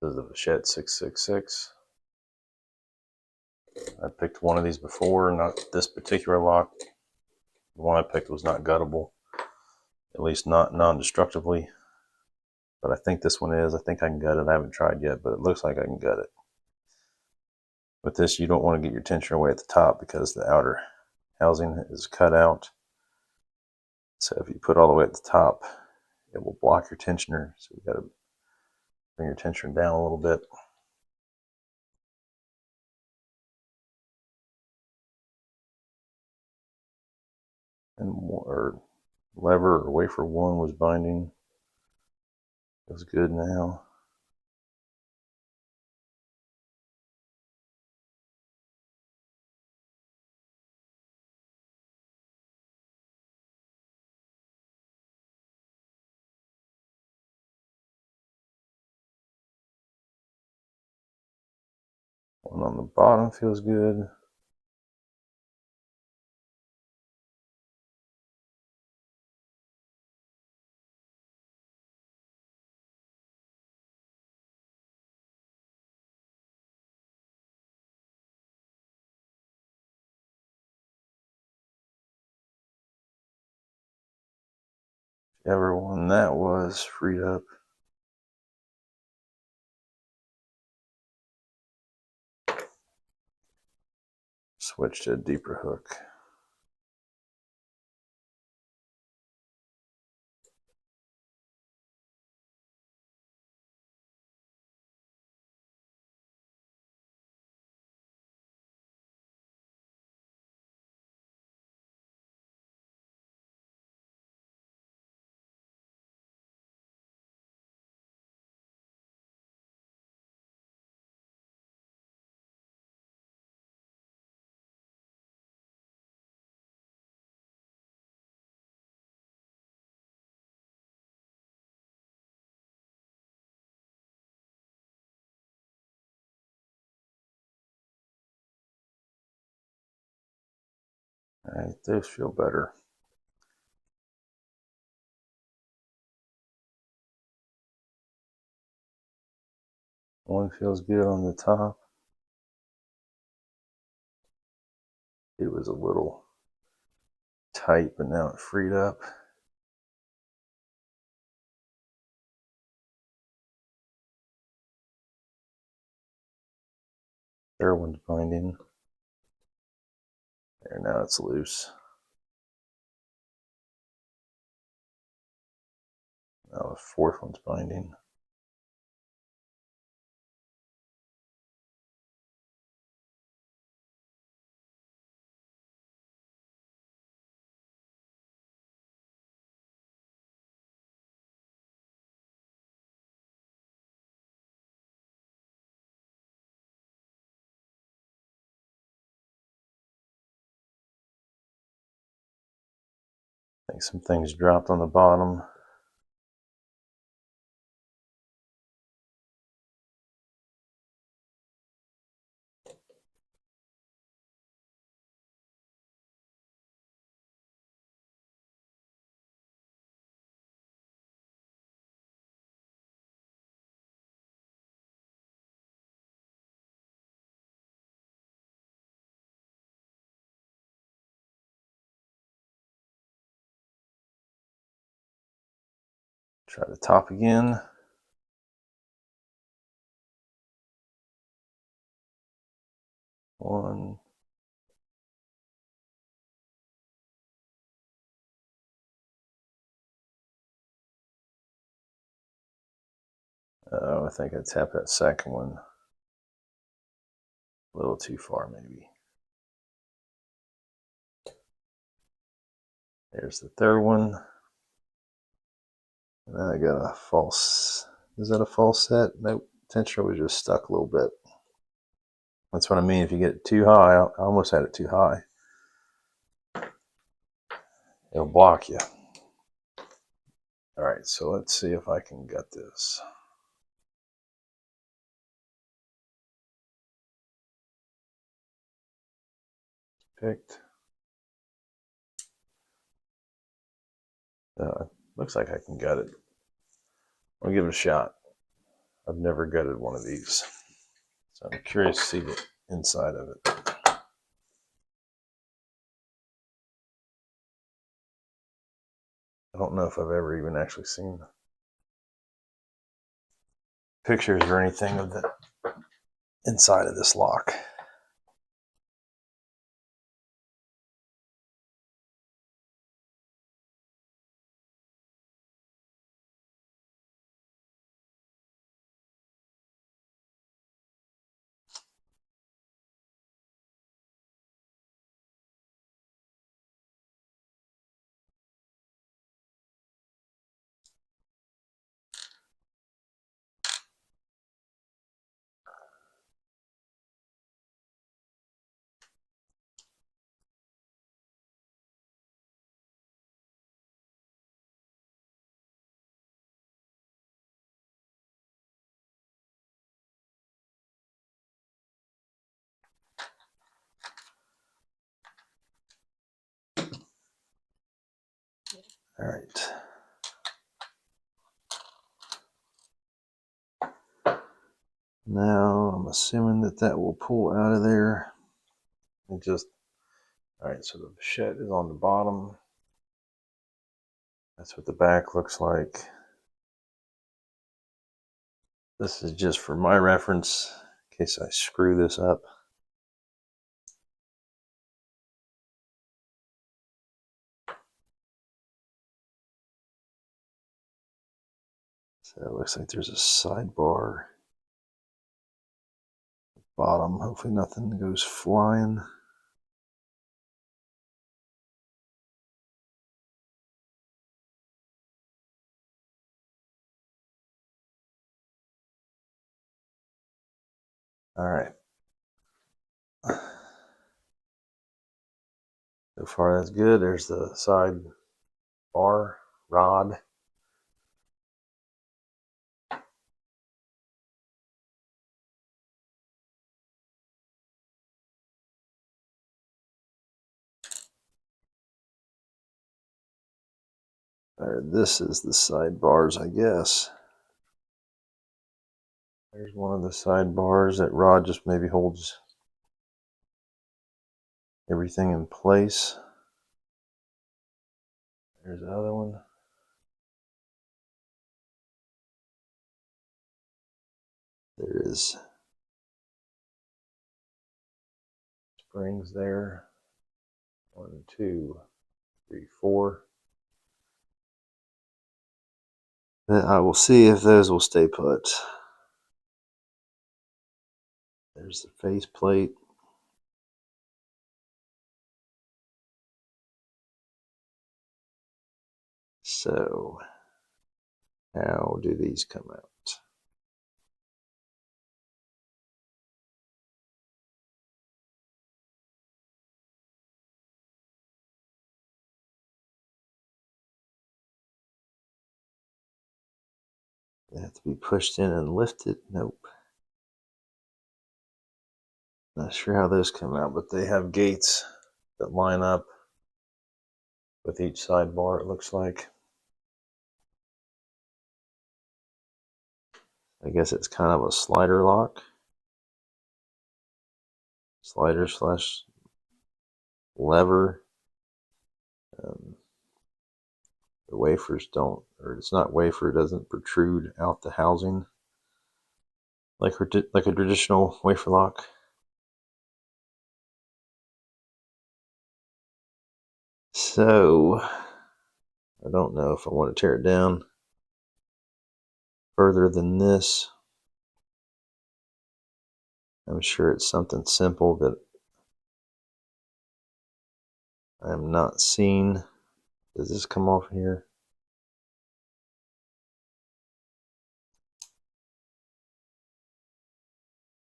This is the Fichet 666. I picked one of these before, not this particular lock. The one I picked was not guttable, at least not non-destructively. But I think this one is. I think I can gut it. I haven't tried yet, but it looks like I can gut it. With this, you don't want to get your tensioner away at the top because the outer housing is cut out. So if you put all the way at the top, it will block your tensioner. So you got to bring your tensioner down a little bit. And or lever or wafer 1 was binding. Feels good now. One on the bottom feels good. Whichever one that was freed up. Switch to a deeper hook. Alright, those feel better. One feels good on the top. It was a little tight, but now it freed up. Third one's binding. There, now it's loose. Now the fourth one's binding. I think some things dropped on the bottom. Try the top again. One. I think I tapped that second one a little too far, maybe. There's the third one. And then I got a false. Is that a false set? Nope. Tensioner was just stuck a little bit. That's what I mean. If you get it too high, I almost had it too high. It'll block you. All right, so let's see if I can gut this. Picked. Looks like I can gut it. I'll give it a shot. I've never gutted one of these, so I'm curious to see the inside of it. I don't know if I've ever even actually seen pictures or anything of the inside of this lock. All right. Now I'm assuming that will pull out of there. And just, all right, so the Fichet is on the bottom. That's what the back looks like. This is just for my reference in case I screw this up. So it looks like there's a sidebar bottom. Hopefully nothing goes flying. All right. So far that's good. There's the sidebar rod. This is the sidebars, I guess. There's one of the sidebars. That rod just maybe holds everything in place. There's the other one. There is springs there. 1, 2, 3, 4. I will see if those will stay put. There's the face plate. So, how do these come out? They have to be pushed in and lifted? Nope. Not sure how those come out, but they have gates that line up with each sidebar, it looks like. I guess it's kind of a slider lock. Slider slash lever. The wafers don't, or it's not wafer, it doesn't protrude out the housing like a traditional wafer lock. So, I don't know if I want to tear it down further than this. I'm sure it's something simple that I'm not seeing. Does this come off here?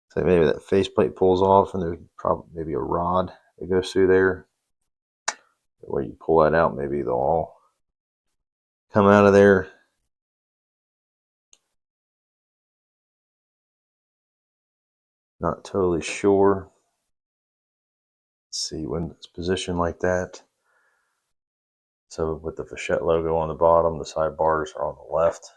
So maybe that faceplate pulls off and there's probably maybe a rod that goes through there. Where you pull that out, maybe they'll all come out of there. Not totally sure. Let's see, when it's positioned like that. So with the Fichet logo on the bottom, the sidebars are on the left.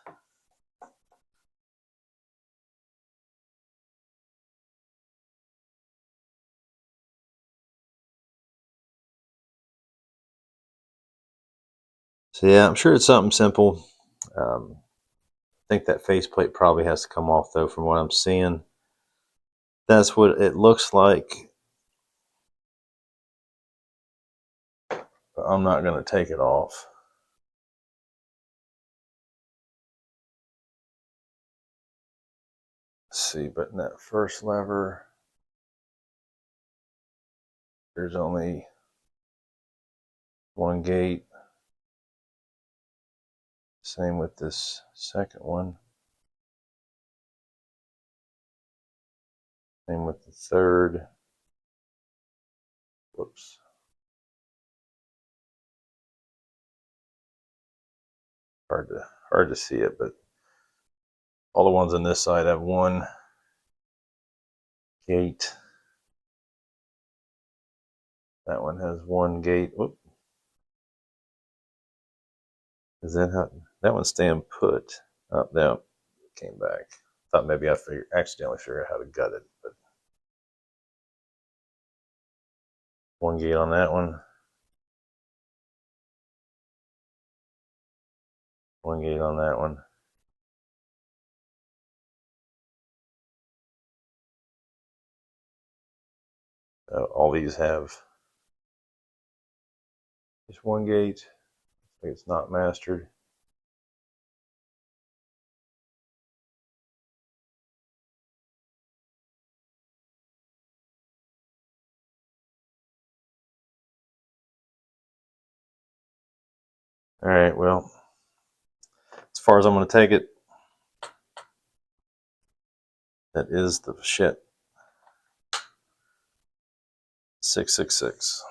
So yeah, I'm sure it's something simple. I think that faceplate probably has to come off though from what I'm seeing. That's what it looks like. But I'm not going to take it off. Let's see, but in that first lever, there's only one gate. Same with this second one. Same with the third. Whoops. Hard to see it, but all the ones on this side have one gate. That one has one gate. Whoop. Is that how that one's staying put? Oh, no, it came back. Thought maybe I accidentally figured out how to gut it, but one gate on that one. One gate on that one. All these have just one gate. It's not mastered. All right, well, as far as I'm going to take it, that is the Fichet 666.